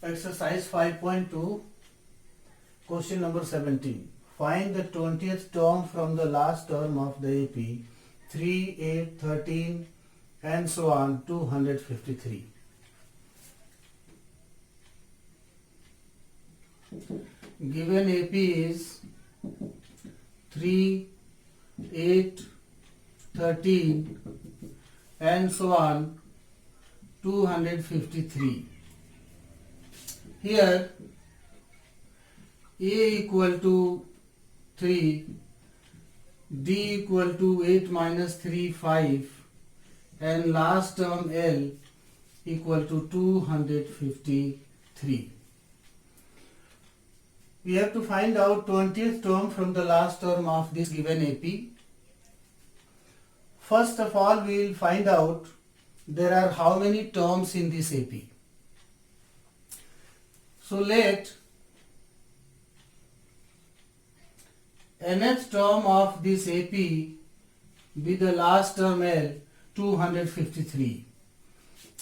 Exercise 5.2, question number 17. Find the 20th term from the last term of the AP 3, 8, 13 and so on 253. Given AP is 3, 8, 13 and so on 253. Here A equal to 3, D equal to 8 minus 3, 5 and last term L equal to 253. We have to find out 20th term from the last term of this given AP. First of all, we will find out there are how many terms in this AP. So let nth term of this AP be the last term L 253.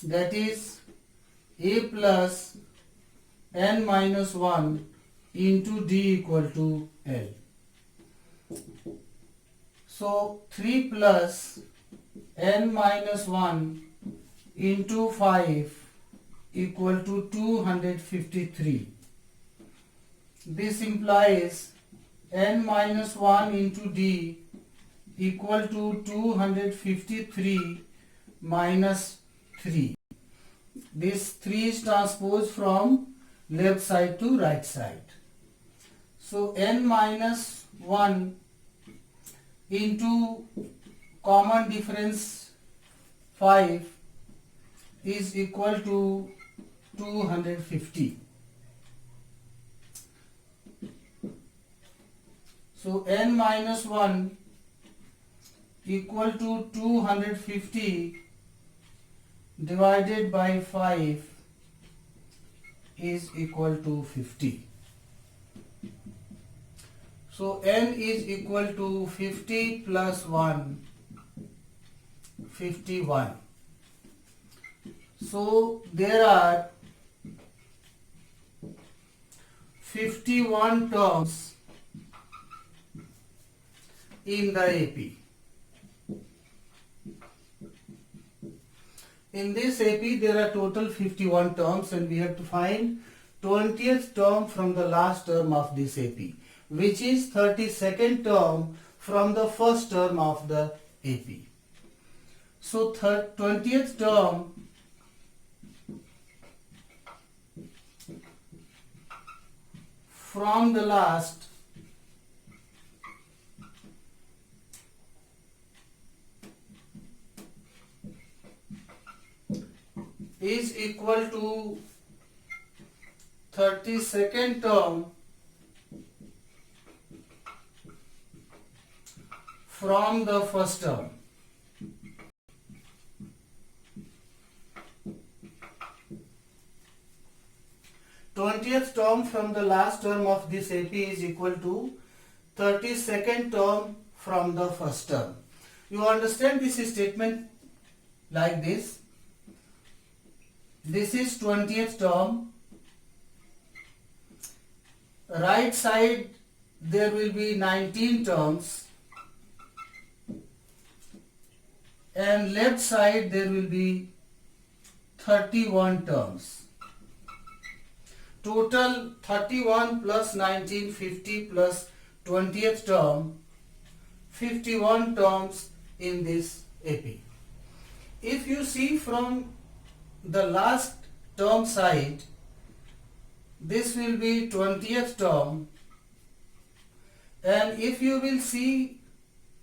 That is A plus n minus 1 into D equal to L. So 3 plus n minus 1 into 5 equal to 253. This implies n minus 1 into D equal to 253 minus 3. This 3 is transposed from left side to right side. So n minus 1 into common difference 5 is equal to 250. So n minus 1 equal to 250 divided by 5 is equal to 50. So n is equal to 50 plus 1, 51. So there are 51 terms in the AP. In this AP there are total 51 terms and we have to find 20th term from the last term of this AP, which is 32nd term from the first term of the AP. So 20th term from the last is equal to 32nd term from the first term. Twentieth term from the last term of this AP is equal to 32nd term from the first term. You understand this statement like this. This is 20th term. Right side there will be 19 terms and left side there will be 31 terms. Total 31 plus 19, 50 plus 20th term, 51 terms in this AP. If you see from the last term side, this will be 20th term, and if you will see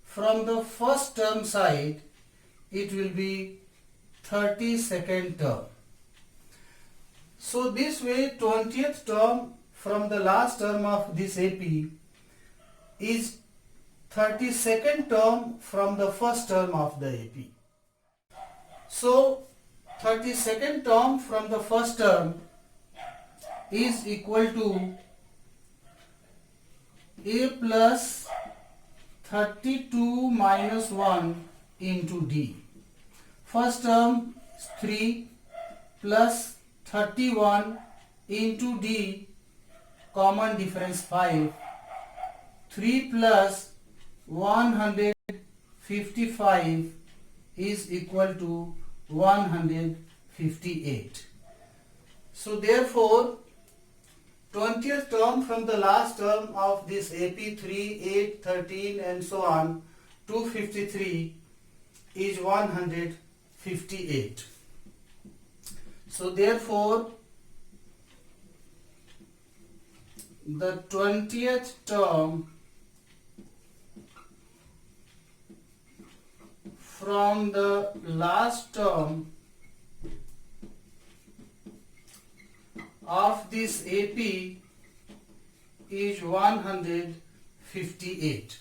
from the first term side, it will be 32nd term. So this way 20th term from the last term of this AP is 32nd term from the first term of the AP. So 32nd term from the first term is equal to A plus 32 minus 1 into D. First term is 3 plus 31 into D, common difference 5. 3 plus 155 is equal to 158. So therefore 20th term from the last term of this AP 3, 8, 13 and so on 253 is 158. So therefore the 20th term from the last term of this AP is 158.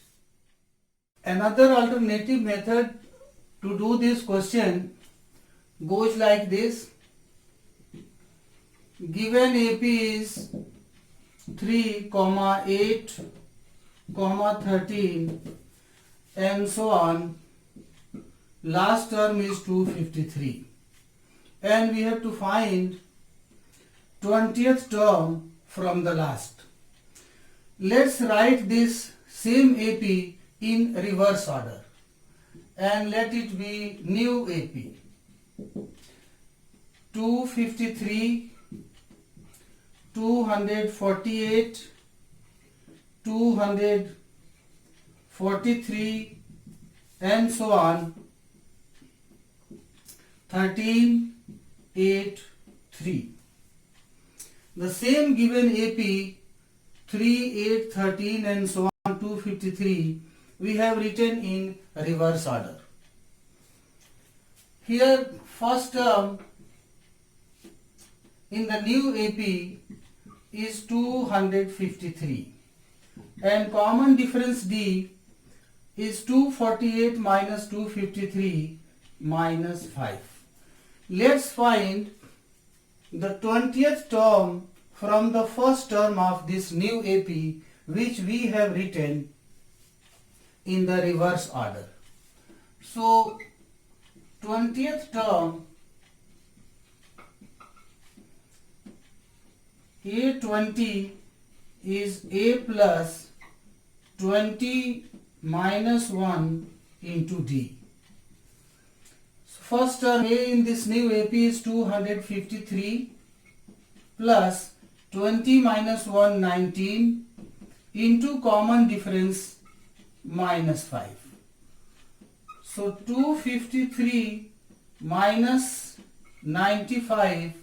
Another alternative method to do this question goes like this. Given AP is 3, 8, 13 and so on. Last term is 253 and we have to find 20th term from the last. Let's write this same AP in reverse order and let it be new AP. 253, 248, 243 and so on. 13, 8, 3. The same given AP 3, 8, 13 and so on 253 we have written in reverse order. Here first term in the new AP is 253 and common difference D is 248 minus 253 minus 5. Let's find the 20th term from the first term of this new AP which we have written in the reverse order. So 20th term A20 is A plus 20 minus 1 into D. First term A in this new AP is 253 plus 20 minus 1 19 into common difference minus 5. So 253 minus 95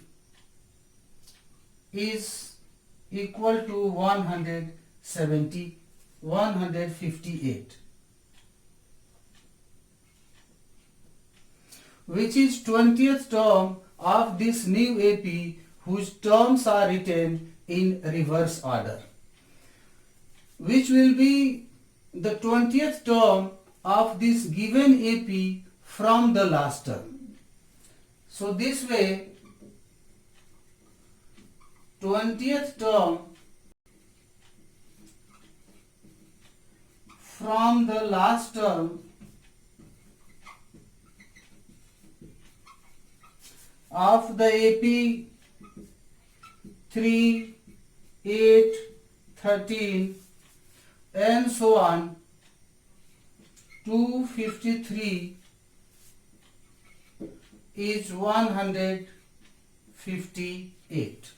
is equal to 158. Which is 20th term of this new AP whose terms are written in reverse order. Which will be the 20th term of this given AP from the last term. So this way 20th term from the last term of the AP 3, 8, 13 and so on 253 is 158.